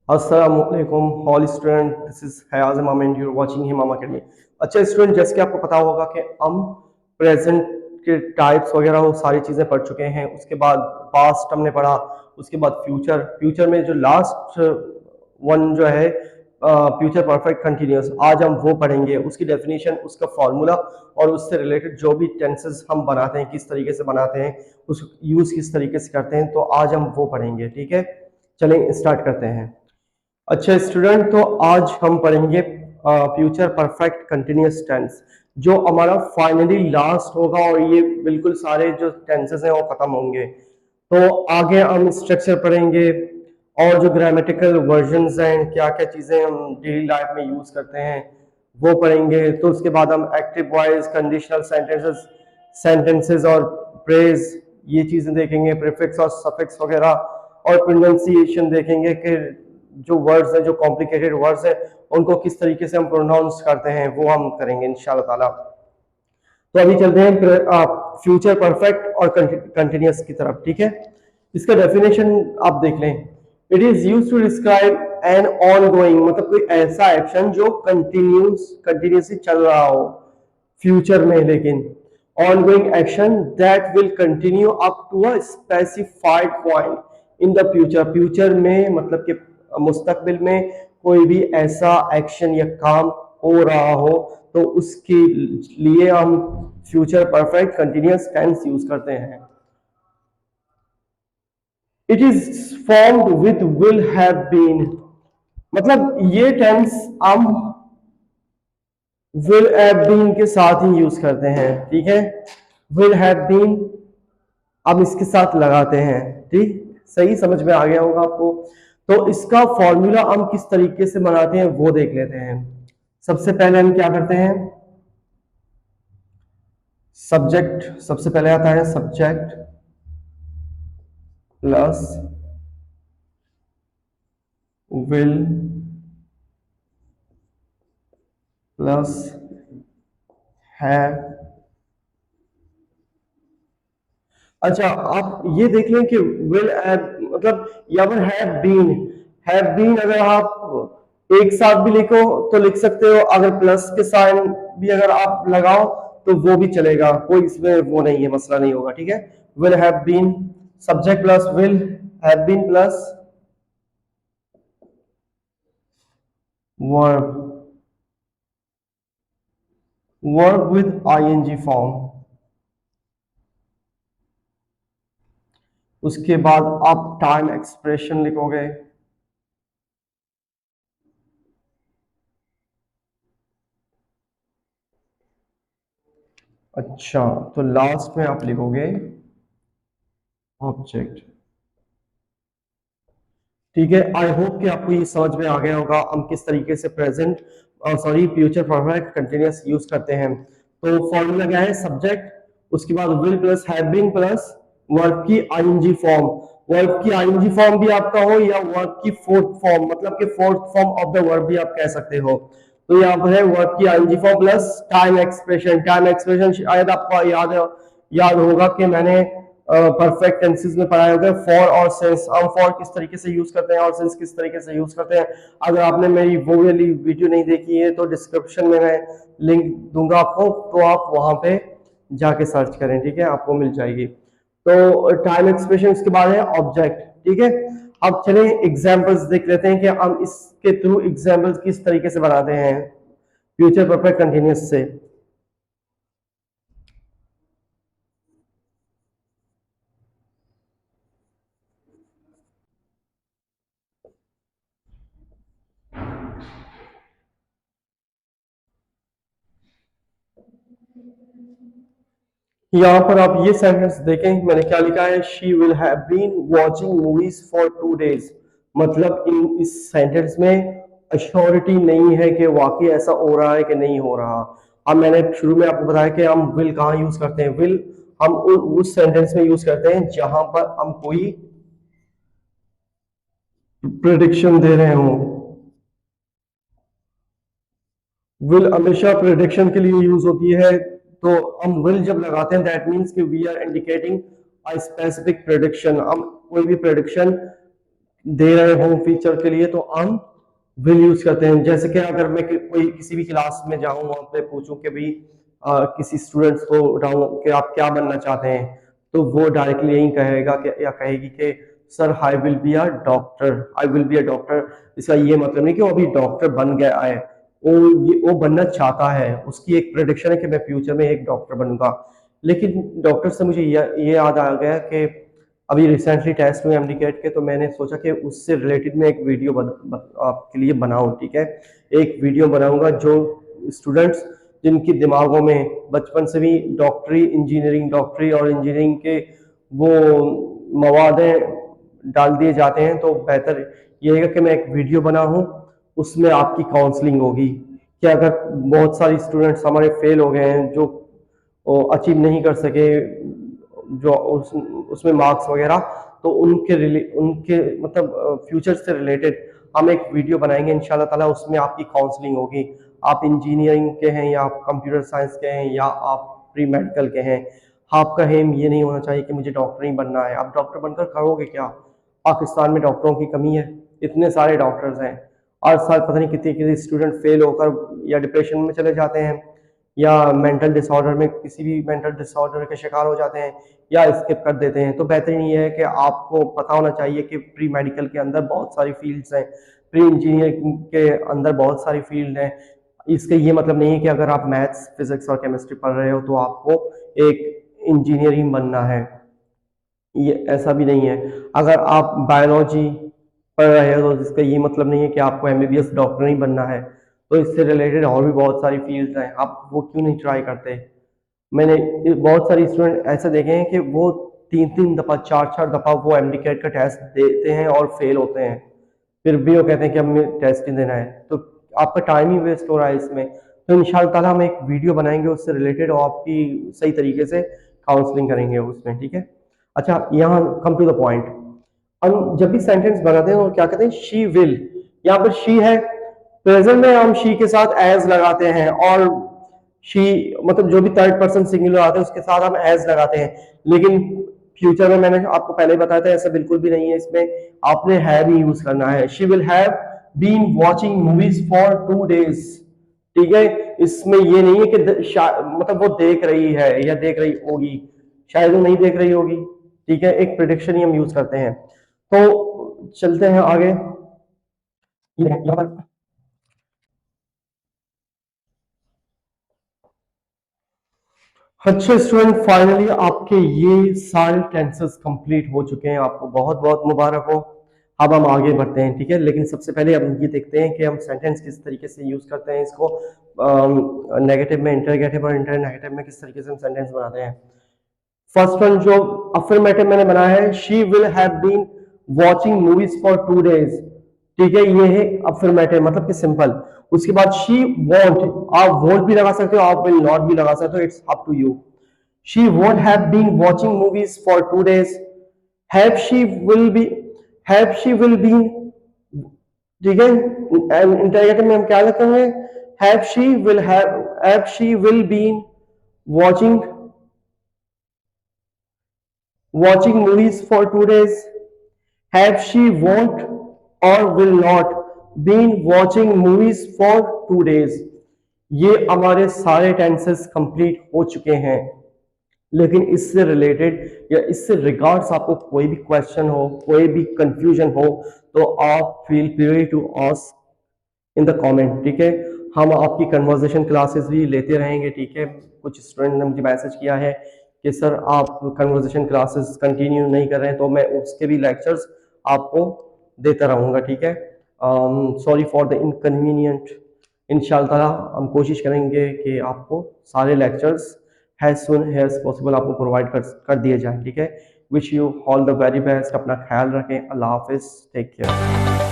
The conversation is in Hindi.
अस्सलामुअलैकुम all student, this is Hayaz Imam and you are watching Himam academy. अच्छा स्टूडेंट, जैसे कि आपको पता होगा कि हम प्रेजेंट के टाइप्स वगैरह वो सारी चीज़ें पढ़ चुके हैं। उसके बाद पास्ट हमने पढ़ा, उसके बाद फ्यूचर। फ्यूचर में जो लास्ट वन जो है फ्यूचर परफेक्ट कंटिन्यूस, आज हम वो पढ़ेंगे। उसकी डेफिनेशन, उसका फॉर्मूला और उससे रिलेटेड जो भी टेंसेस हम बनाते हैं, किस तरीके से बनाते हैं, उस यूज़ किस तरीके से करते हैं, तो आज हम वो पढ़ेंगे। ठीक है, चलें स्टार्ट करते हैं। अच्छा स्टूडेंट, तो आज हम पढ़ेंगे फ्यूचर परफेक्ट कंटिन्यूअस टेंस, जो हमारा फाइनली लास्ट होगा और ये बिल्कुल सारे जो टेंसेस हैं वो खत्म होंगे। तो आगे हम स्ट्रक्चर पढ़ेंगे और जो ग्रामेटिकल वर्जन्स हैं, क्या क्या चीज़ें हम डेली लाइफ में यूज़ करते हैं वो पढ़ेंगे। तो उसके बाद हम active voice, conditional sentences sentences और प्रेज, ये चीज़ें देखेंगे, प्रीफिक्स और सफिक्स वगैरह, और प्रोनाउंसिएशन देखेंगे कि जो वर्ड्स हैं, जो कॉम्प्लिकेटेड वर्ड्स हैं, उनको किस तरीके से हम प्रोनाउंस करते हैं, वो हम करेंगे इंशाल्लाह ताला। तो अभी चलते हैं फ्यूचर परफेक्ट और कंटिन्यूअस की तरफ। ठीक है, इसका डेफिनेशन आप देख लें। It is use to describe an ongoing, मतलब कोई ऐसा एक्शन जो कंटिन्यूसली चल रहा हो फ्यूचर में, लेकिन ongoing action that will continue up to a specified point in the future. Future में मतलब कि मुस्तकबिल में कोई भी ऐसा एक्शन या काम हो रहा हो, तो उसके लिए हम future perfect continuous tense use करते हैं। It is formed with will have been, मतलब ये टेंस हम विल हैव बीन के साथ ही यूज करते हैं। ठीक है, विल हैव बीन अब इसके साथ लगाते हैं। ठीक, सही समझ में आ गया होगा आपको। तो इसका फॉर्मूला हम किस तरीके से बनाते हैं वो देख लेते हैं। सबसे पहले हम क्या करते हैं, सब्जेक्ट सबसे पहले आता है, subject plus will plus have. अच्छा, आप ये देख लें कि विल मतलब यहाँ पर हैव बीन अगर आप एक साथ भी लिखो तो लिख सकते हो, अगर प्लस के साइन भी अगर आप लगाओ तो वो भी चलेगा, कोई इसमें वो नहीं है, मसला नहीं होगा। ठीक है, will have been, subject plus will have been plus verb, verb with ING form. उसके बाद आप टाइम एक्सप्रेशन लिखोगे। अच्छा, तो लास्ट में आप लिखोगे ऑब्जेक्ट। ठीक है, आई होप कि आपको ये समझ में आ गया होगा हम किस तरीके से present future perfect continuous use करते हैं। तो फॉर्मूला क्या है, सब्जेक्ट, उसके बाद will plus have been plus verb की आईएनजी फॉर्म। वर्ब की आईएनजी फॉर्म भी आपका हो या वर्ब की फोर्थ फॉर्म, मतलब कि fourth form of the verb भी आप कह सकते हो। तो यहाँ पर है वर्ब की ING form plus time expression. Time expression शायद आपको याद होगा कि मैंने परफेक्ट टेंसेस में पढ़ाए होंगे, फॉर और सिंस। हम फॉर किस तरीके से यूज करते हैं और सिंस किस तरीके से यूज करते हैं। अगर आपने मेरी वो वाली वीडियो नहीं देखी है तो डिस्क्रिप्शन में मैं लिंक दूंगा आपको, तो आप वहां पे जाके सर्च करें। ठीक है, आपको मिल जाएगी। तो टाइम एक्सप्रेशन, उसके बाद है ऑब्जेक्ट। ठीक है, अब चलें एग्जाम्पल्स देख लेते हैं कि हम इसके थ्रू एग्जाम्पल्स किस तरीके से बनाते हैं फ्यूचर परफेक्ट कंटिन्यूअस से। यहाँ पर आप ये सेंटेंस देखें, मैंने क्या लिखा है, she will have been watching movies for 2 days। मतलब इन इस सेंटेंस में अश्योरिटी नहीं है कि वाकई ऐसा हो रहा है कि नहीं हो रहा। अब मैंने शुरू में आपको बताया कि हम विल कहाँ यूज करते हैं। विल हम उस सेंटेंस में यूज करते हैं जहां पर हम कोई प्रिडिक्शन दे रहे हों। विल हमेशा प्रिडिक्शन के लिए यूज होती है। तो हम विल जब लगाते हैं दैट मीन्स कि we are indicating a specific prediction. हम कोई भी प्रिडिक्शन दे रहे हो फीचर के लिए, तो हम विल यूज करते हैं। जैसे कि अगर मैं कोई किसी भी क्लास में जाऊं, वहां पे पूछूं कि भाई किसी स्टूडेंट्स को उठाऊं कि आप क्या बनना चाहते हैं, तो वो डायरेक्टली यही कहेगा कि या कहेगी कि sir I will be a doctor, I will be a doctor. इसका ये मतलब नहीं कि वो अभी डॉक्टर बन गया है, वो बनना चाहता है, उसकी एक प्रेडिक्शन है कि मैं फ्यूचर में एक डॉक्टर बनूंगा। लेकिन डॉक्टर से मुझे ये याद आ गया कि अभी रिसेंटली टेस्ट हुए एमडीकेट के, तो मैंने सोचा कि उससे रिलेटेड मैं एक वीडियो आपके लिए बनाऊं। ठीक है, एक वीडियो बनाऊंगा जो स्टूडेंट्स जिनकी दिमागों में बचपन से भी डॉक्टरी और इंजीनियरिंग के वो मवादे डाल दिए जाते हैं, तो बेहतर ये है कि मैं एक वीडियो बनाऊं, उसमें आपकी काउंसलिंग होगी कि अगर बहुत सारे स्टूडेंट्स हमारे फेल हो गए हैं, जो अचीव नहीं कर सके जो उसमें मार्क्स वगैरह, तो उनके मतलब फ्यूचर से रिलेटेड हम एक वीडियो बनाएंगे इंशाल्लाह ताला। उसमें आपकी काउंसलिंग होगी। आप इंजीनियरिंग के हैं या आप कंप्यूटर साइंस के हैं या आप प्री मेडिकल के हैं, आपका एम ये नहीं होना चाहिए कि मुझे डॉक्टर ही बनना है। आप डॉक्टर बनकर करोगे क्या? पाकिस्तान में डॉक्टरों की कमी है, इतने सारे डॉक्टर्स हैं, हर साल पता नहीं कितने कितने स्टूडेंट फेल होकर या डिप्रेशन में चले जाते हैं, या मेंटल डिसऑर्डर में किसी भी मेंटल डिसऑर्डर के शिकार हो जाते हैं, या स्किप कर देते हैं। तो बेहतरीन ये है कि आपको पता होना चाहिए कि प्री मेडिकल के अंदर बहुत सारी फील्ड्स हैं, प्री इंजीनियरिंग के अंदर बहुत सारी फील्ड हैं। इसका ये मतलब नहीं है कि अगर आप मैथ्स फिजिक्स और केमिस्ट्री पढ़ रहे हो तो आपको एक इंजीनियरिंग बनना है, ये ऐसा भी नहीं है। अगर आप बायोलॉजी पढ़ रहे हो तो इसका ये मतलब नहीं है कि आपको एमबीबीएस डॉक्टर ही बनना है। तो इससे रिलेटेड और भी बहुत सारी फील्ड्स हैं, आप वो क्यों नहीं ट्राई करते? मैंने बहुत सारे स्टूडेंट ऐसे देखे हैं कि वो 3-3 दफा 4-4 दफा वो एमडीकेट का टेस्ट देते हैं और फेल होते हैं, फिर भी वो कहते हैं कि हमें टेस्ट नहीं देना है। तो आपका टाइम ही वेस्ट हो रहा है इसमें। तो इंशाल्लाह ताला हम एक वीडियो बनाएंगे उससे रिलेटेड और आपकी सही तरीके से काउंसलिंग करेंगे उसमें, ठीक है। अच्छा, यहाँ कम टू द पॉइंट। हम जब भी सेंटेंस बनाते हैं तो क्या कहते हैं? She will. यहाँ पर शी है, प्रेजेंट में हम शी के साथ एज लगाते हैं, और शी मतलब जो भी थर्ड पर्सन सिंगुलर आता है उसके साथ हम एज लगाते हैं। लेकिन फ्यूचर में मैंने आपको पहले ही बताया था ऐसा बिल्कुल भी नहीं है, इसमें आपने हैव ही यूज करना है। She will have been watching movies for 2 days। ठीक है, इसमें ये नहीं है कि मतलब वो देख रही है या देख रही होगी, शायद वो नहीं देख रही होगी। ठीक है, एक प्रिडिक्शन ही हम यूज करते हैं। तो चलते हैं आगे। ये यहाँ पर अच्छे स्टूडेंट, फाइनली आपके ये सारे टेंसेस कंप्लीट हो चुके हैं, आपको बहुत बहुत मुबारक हो। अब हम आगे बढ़ते हैं, ठीक है। लेकिन सबसे पहले हम ये देखते हैं कि हम सेंटेंस किस तरीके से यूज करते हैं इसको, नेगेटिव में, इंटरगेटिव और इंटरनेगेटिव में किस तरीके से हम सेंटेंस बनाते हैं। फर्स्ट वन जो अफर्मेटिव मैंने बनाया है, she will have been watching movies for 2 days। ठीक है, ये है अफर्मेटिव, मतलब कि सिंपल। उसके बाद शी वॉन्ट, आप वॉन्ट भी लगा सकते हो, आप विल नॉट भी लगा सकते हो, it's up to you. She won't have been watching movies for 2 days। Have she will be, have she will be, ठीक है। इंटरगेटिव में हम क्या लिखते हैं? Have she will been watching watching movies for 2 days। Have she won't or will not been watching movies for 2 days। ये हमारे सारे टेंसेस कंप्लीट हो चुके हैं। लेकिन इससे रिलेटेड या इससे रिगार्ड्स आपको कोई भी क्वेश्चन हो, कोई भी कंफ्यूजन हो, तो आप feel free to ask in the comment, ठीक है। हम आपकी कन्वर्सेशन क्लासेस भी लेते रहेंगे, ठीक है। कुछ स्टूडेंट ने मुझे मैसेज किया है कि सर आप कन्वर्सेशन क्लासेस कंटिन्यू नहीं कर रहे हैं, तो मैं उसके भी लेक्चर्स आपको देता रहूँगा, ठीक है। Sorry for the inconvenient. इंशाल्लाह हम कोशिश करेंगे कि आपको सारे lectures as soon as possible आपको प्रोवाइड कर दिए जाएं, ठीक है। Wish you all the very best, अपना ख्याल रखें, अल्लाह हाफिज़, टेक केयर।